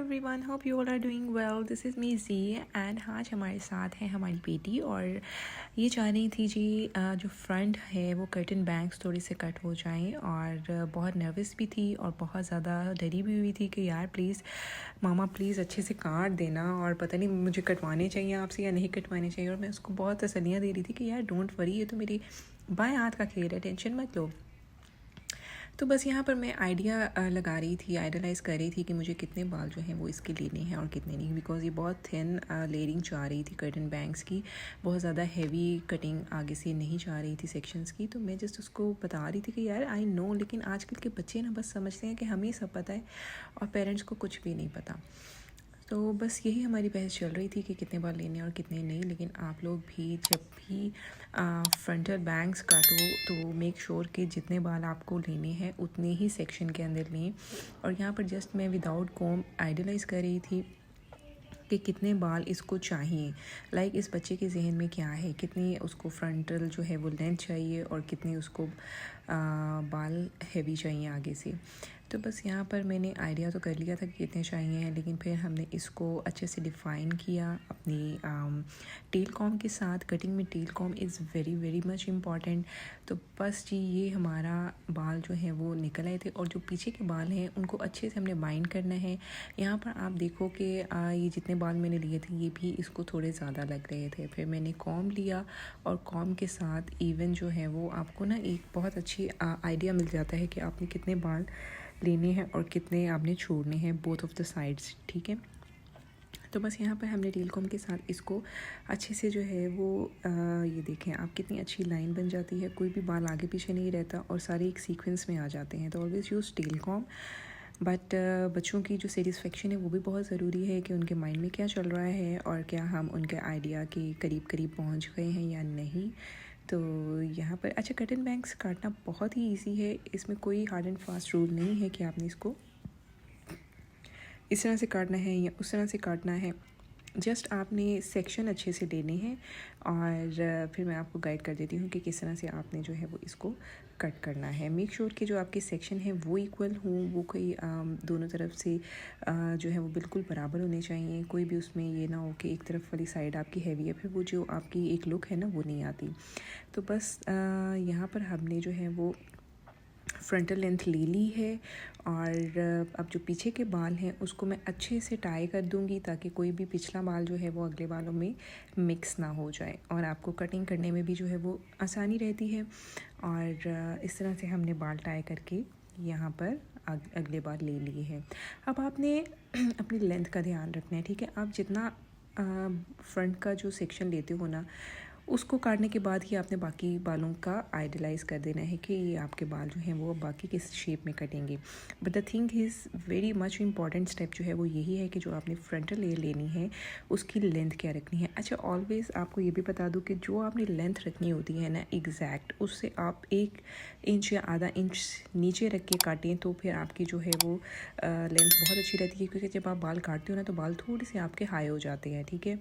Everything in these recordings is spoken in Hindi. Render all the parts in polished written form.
Everyone, hope you all are doing well. This is me ji and आज हमारे साथ है हमारी बेटी और ये चाह रही थी जी जो फ्रंट है वो कर्टन बैंग्स थोड़े से कट हो जाएं और बहुत नर्वस भी थी और बहुत ज़्यादा डरी भी हुई थी कि यार प्लीज़ मामा प्लीज़ अच्छे से काट देना और पता नहीं मुझे कटवाने चाहिए आपसे या नहीं कटवाने चाहिए। और मैं उसको बहुत तसल्लियाँ दे रही थी कि यार डोंट वरी, ये तो मेरे बाएं हाथ का खेल है, टेंशन मत लो। तो बस यहाँ पर मैं आइडिया लगा रही थी, आइडलाइज़ कर रही थी कि मुझे कितने बाल जो हैं वो इसके लेने हैं और कितने नहीं, बिकॉज़ ये बहुत थिन लेयरिंग चाह रही थी कर्टन बैंग्स की, बहुत ज़्यादा हैवी कटिंग आगे से नहीं चाह रही थी सेक्शंस की। तो मैं जस्ट उसको बता रही थी कि यार आई नो, लेकिन आजकल के बच्चे ना बस समझते हैं कि हमें सब पता है और पेरेंट्स को कुछ भी नहीं पता। तो बस यही हमारी बहस चल रही थी कि कितने बाल लेने और कितने नहीं। लेकिन आप लोग भी जब भी फ्रंटल बैंग्स काटो तो मेक श्योर कि जितने बाल आपको लेने हैं उतने ही सेक्शन के अंदर लें। और यहाँ पर जस्ट मैं विदाउट कॉम आइडलाइज़ कर रही थी कि कितने बाल इसको चाहिए, लाइक इस बच्चे के जहन में क्या है, कितनी उसको फ्रंटल जो है वो लेंथ चाहिए और कितने उसको बाल हैवी चाहिए आगे से। तो बस यहाँ पर मैंने आइडिया तो कर लिया था कि कितने चाहिए हैं, लेकिन फिर हमने इसको अच्छे से डिफ़ाइन किया अपनी टेल कॉम के साथ। कटिंग में tail comb is very very much important. तो बस जी ये हमारा बाल जो है वो निकल आए थे और जो पीछे के बाल हैं उनको अच्छे से हमने बाइंड करना है। यहाँ पर आप देखो कि ये जितने बाल मैंने लिए थे ये भी इसको थोड़े ज़्यादा लग रहे थे। फिर मैंने कॉम लिया और कॉम के साथ इवन जो है वो आपको ना एक बहुत अच्छी आइडिया मिल जाता है कि आपने कितने बाल लेने हैं और कितने आपने छोड़ने हैं, बोथ ऑफ द साइड्स, ठीक है। तो बस यहाँ पर हमने टेल कॉम के साथ इसको अच्छे से जो है वो ये देखें आप कितनी अच्छी लाइन बन जाती है, कोई भी बाल आगे पीछे नहीं रहता और सारे एक सीक्वेंस में आ जाते हैं। तो always use tail comb. But बच्चों की जो सेटिस्फेक्शन है वो भी बहुत ज़रूरी है कि उनके माइंड में क्या चल रहा है और क्या हम उनके आइडिया के करीब करीब पहुंच गए हैं या नहीं। तो यहाँ पर अच्छा, कर्टन बैंग्स काटना बहुत ही इजी है, इसमें कोई हार्ड एंड फास्ट रूल नहीं है कि आपने इसको इस तरह से काटना है या उस तरह से काटना है। जस्ट आपने सेक्शन अच्छे से लेने हैं और फिर मैं आपको गाइड कर देती हूँ कि किस तरह से आपने जो है वो इसको कट करना है। मेक श्योर कि जो आपके सेक्शन है वो इक्वल हों, वो कोई दोनों तरफ से जो है वो बिल्कुल बराबर होने चाहिए। कोई भी उसमें ये ना हो कि एक तरफ वाली साइड आपकी हैवी है, फिर वो जो आपकी एक लुक है ना वो नहीं आती। तो बस यहाँ पर हमने जो है वो फ्रंटल लेंथ ले ली है और अब जो पीछे के बाल हैं उसको मैं अच्छे से टाई कर दूंगी ताकि कोई भी पिछला बाल जो है वो अगले बालों में मिक्स ना हो जाए और आपको कटिंग करने में भी जो है वो आसानी रहती है। और इस तरह से हमने बाल टाई करके यहाँ पर अगले बाल ले लिए हैं। अब आपने अपनी लेंथ का ध्यान रखना है, ठीक है। आप जितना फ्रंट का जो सेक्शन लेते हो ना उसको काटने के बाद ही आपने बाकी बालों का आइडलाइज़ कर देना है कि ये आपके बाल जो हैं वो बाकी किस शेप में कटेंगे। But the thing is very much important step जो है वो यही है कि जो आपने फ्रंटल लेयर लेनी है उसकी लेंथ क्या रखनी है। अच्छा, ऑलवेज़ आपको ये भी बता दूँ कि जो आपने लेंथ रखनी होती है ना एग्जैक्ट, उससे आप 1 इंच या आधा इंच नीचे रख के काटें तो फिर आपकी जो है वो लेंथ बहुत अच्छी रहती है। क्योंकि जब आप बाल काटते हो ना तो बाल थोड़े से आपके हाई हो जाते हैं, ठीक है।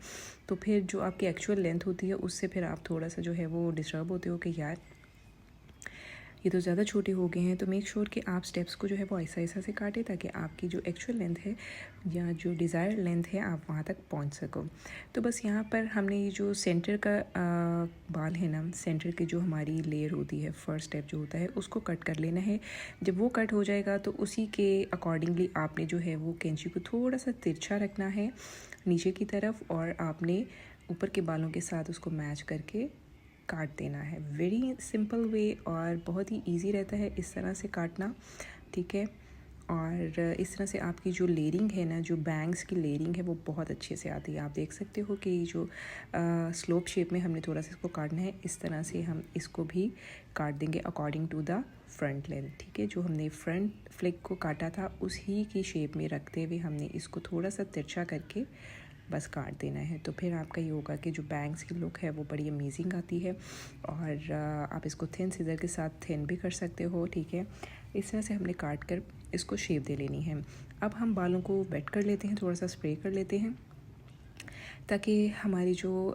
तो फिर जो आपकी एक्चुअल लेंथ होती है उससे फिर आप थोड़ा सा जो है वो डिस्टर्ब होते हो कि यार ये तो ज़्यादा छोटे हो गए हैं। तो मेक श्योर कि आप स्टेप्स को जो है वो ऐसा ऐसा से काटें ताकि आपकी जो एक्चुअल लेंथ है या जो डिज़ायर लेंथ है आप वहाँ तक पहुँच सको। तो बस यहाँ पर हमने ये जो सेंटर का बाल है ना, सेंटर की जो हमारी लेयर होती है, फर्स्ट स्टेप जो होता है उसको कट कर लेना है। जब वो कट हो जाएगा तो उसी के अकॉर्डिंगली आपने जो है वो कैंची को थोड़ा सा तिरछा रखना है नीचे की तरफ और आपने ऊपर के बालों के साथ उसको मैच करके काट देना है। वेरी सिंपल वे और बहुत ही इजी रहता है इस तरह से काटना, ठीक है। और इस तरह से आपकी जो लेयरिंग है ना, जो बैंग्स की लेयरिंग है वो बहुत अच्छे से आती है। आप देख सकते हो कि जो स्लोप शेप में हमने थोड़ा सा इसको काटना है, इस तरह से हम इसको भी काट देंगे according to the front length, ठीक है। जो हमने फ्रंट फ्लिक को काटा था उसी की शेप में रखते हुए हमने इसको थोड़ा सा तिरछा करके बस काट देना है। तो फिर आपका ये होगा कि जो बैंग्स की लुक है वो बड़ी अमेजिंग आती है। और आप इसको थिन सीजर के साथ थिन भी कर सकते हो, ठीक है। इस तरह से हमने काट कर इसको शेप दे लेनी है। अब हम बालों को वेट कर लेते हैं, थोड़ा सा स्प्रे कर लेते हैं ताकि हमारी जो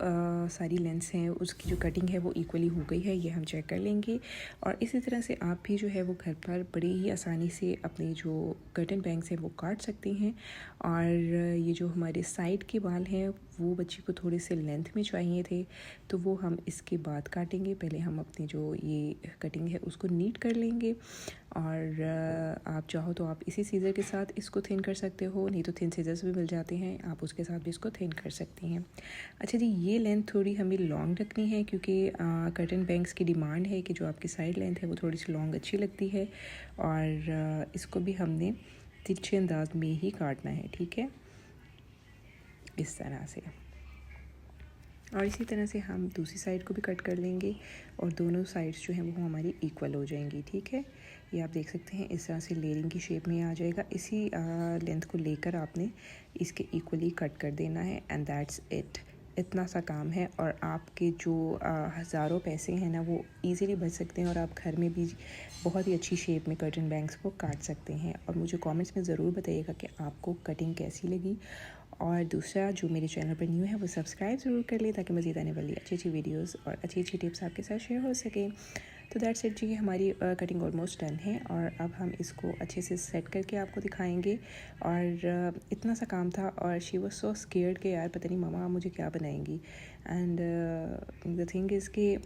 सारी लेंथ्स हैं उसकी जो कटिंग है वो इक्वली हो गई है, ये हम चेक कर लेंगे। और इसी तरह से आप भी जो है वो घर पर बड़ी ही आसानी से अपने जो कर्टन बैंग्स हैं वो काट सकती हैं। और ये जो हमारे साइड के बाल हैं वो बच्ची को थोड़े से लेंथ में चाहिए थे, तो वो हम इसके बाद काटेंगे। पहले हम अपनी जो ये कटिंग है उसको नीट कर लेंगे। और आप चाहो तो आप इसी सीज़र के साथ इसको थिन कर सकते हो, नहीं तो थिन सीज़र्स भी मिल जाते हैं, आप उसके साथ भी इसको थिन कर सकती हैं। अच्छा जी, ये लेंथ थोड़ी हमें लॉन्ग रखनी है क्योंकि कर्टन बैंग्स की डिमांड है कि जो आपकी साइड लेंथ है वो थोड़ी सी लॉन्ग अच्छी लगती है। और इसको भी हमने तिरछे अंदाज में ही काटना है, ठीक है, इस तरह से। और इसी तरह से हम दूसरी साइड को भी कट कर लेंगे और दोनों साइड्स जो हैं वो हमारी इक्वल हो जाएंगी, ठीक है। ये आप देख सकते हैं इस तरह से लेयरिंग की शेप में आ जाएगा। इसी लेंथ को लेकर आपने इसके इक्वली कट कर देना है एंड दैट्स इट। इतना सा काम है और आपके जो हज़ारों पैसे हैं ना वो इजीली बच सकते हैं और आप घर में भी बहुत ही अच्छी शेप में कर्टन बैंग्स को काट सकते हैं। और मुझे कमेंट्स में ज़रूर बताइएगा कि आपको कटिंग कैसी लगी। और दूसरा, जो मेरे चैनल पर न्यू है वो सब्सक्राइब ज़रूर कर ले ताकि मज़ीद आने वाली अच्छी अच्छी वीडियोस और अच्छी अच्छी टिप्स आपके साथ शेयर हो सके। तो दैट्स इट जी, हमारी कटिंग ऑलमोस्ट डन है और अब हम इसको अच्छे से सेट करके आपको दिखाएंगे। और इतना सा काम था और शी वाज सो स्केयर्ड कि यार पता नहीं मामा आप मुझे क्या बनाएंगी। एंड द थिंग इज़ कि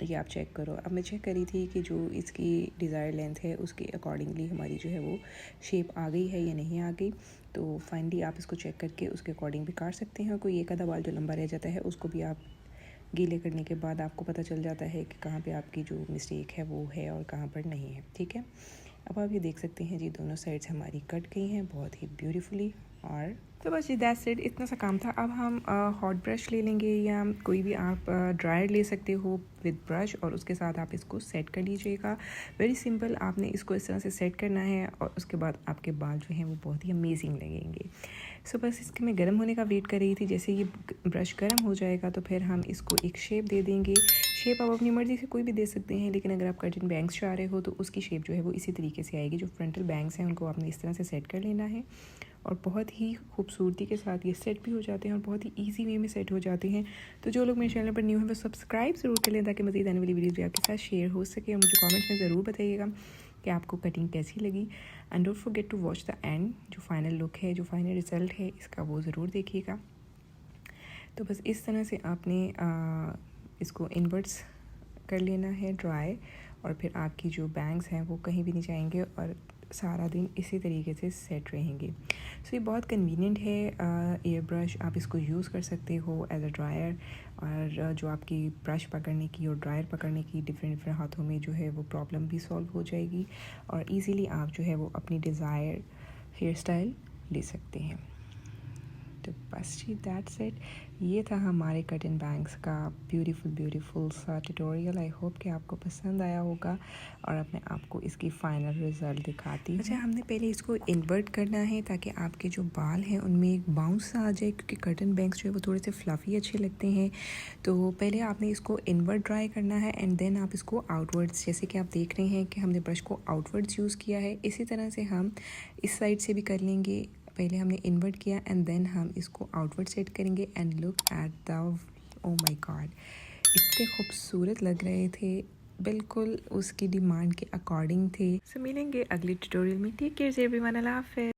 ये आप चेक करो। अब मैं चेक करी थी कि जो इसकी डिज़ायर लेंथ है उसके अकॉर्डिंगली हमारी जो है वो शेप आ गई है या नहीं आ गई। तो फाइनली आप इसको चेक करके उसके अकॉर्डिंग भी काट सकते हैं। कोई एक आधा बाल जो लंबा रह जाता है उसको भी आप गीले करने के बाद आपको पता चल जाता है कि कहाँ पे आपकी जो मिस्टेक है वो है और कहाँ पर नहीं है, ठीक है। अब आप ये देख सकते हैं जी, दोनों साइड्स हमारी कट गई हैं बहुत ही ब्यूटीफुली। और तो बस जी दैट्स इट, इतना सा काम था। अब हम हॉट ब्रश ले लेंगे या कोई भी आप ड्रायर ले सकते हो विद ब्रश और उसके साथ आप इसको सेट कर लीजिएगा। वेरी सिंपल, आपने इसको इस तरह से सेट करना है और उसके बाद आपके बाल जो हैं वो बहुत ही अमेजिंग लगेंगे। सो बस इसके मैं गर्म होने का वेट कर रही थी। जैसे ये ब्रश गर्म हो जाएगा तो फिर हम इसको एक शेप दे देंगे। शेप आप अपनी मर्ज़ी से कोई भी दे सकते हैं, लेकिन अगर आप कर्टन बैंग्स चाह रहे हो तो उसकी शेप जो है वो इसी तरीके से आएगी। जो फ्रंटल बैंग्स हैं उनको आपने इस तरह से सेट कर लेना है और बहुत ही खूबसूरती के साथ ये सेट भी हो जाते हैं और बहुत ही इजी वे में सेट हो जाते हैं। तो जो लोग मेरे चैनल पर न्यू हैं वो सब्सक्राइब ज़रूर कर लें ताकि मज़ीद आने वाली वीडियोज़ भी आपके साथ शेयर हो सके। और मुझे कमेंट्स में ज़रूर बताइएगा कि आपको कटिंग कैसी लगी। And don't forget to watch the end. जो फाइनल लुक है, जो फाइनल रिज़ल्ट है इसका, वो ज़रूर देखिएगा। तो बस इस तरह से आपने इसको इन्वर्ट्स कर लेना है ड्राई, और फिर आपकी जो बैंग्स हैं वो कहीं भी नहीं जाएंगे और सारा दिन इसी तरीके से सेट रहेंगे। सो ये बहुत कन्वीनियंट है एयर ब्रश। आप इसको यूज़ कर सकते हो एज अ ड्रायर, और जो आपकी ब्रश पकड़ने की और ड्रायर पकड़ने की डिफरेंट हाथों में जो है वो प्रॉब्लम भी सॉल्व हो जाएगी और इजीली आप जो है वो अपनी डिज़ायर हेयर स्टाइल ले सकते हैं। तो बस जी दैट्स इट, ये था हमारे कर्टन बैंग्स का ब्यूटीफुल सा ट्यूटोरियल। आई होप कि आपको पसंद आया होगा और अब मैं आपको इसकी फ़ाइनल रिज़ल्ट दिखाती हूँ। अच्छा, हमने पहले इसको इन्वर्ट करना है ताकि आपके जो बाल हैं उनमें एक बाउंस आ जाए, क्योंकि कर्टन बैंग्स जो है वो थोड़े से फ्लफ़ी अच्छे लगते हैं। तो पहले आपने इसको इनवर्ट ड्राई करना है एंड देन आप इसको आउटवर्ड्स, जैसे कि आप देख रहे हैं कि हमने ब्रश को आउटवर्ड्स यूज़ किया है, इसी तरह से हम इस साइड से भी कर लेंगे। पहले हमने इन्वर्ट किया एंड देन हम इसको आउटवर्ड सेट करेंगे। And look at the, oh my God, इतने खूबसूरत लग रहे थे, बिल्कुल उसकी डिमांड के अकॉर्डिंग थे। सो मिलेंगे अगले ट्यूटोरियल में। टेक केयर एवरीवन, अल्लाह हाफ़िज़।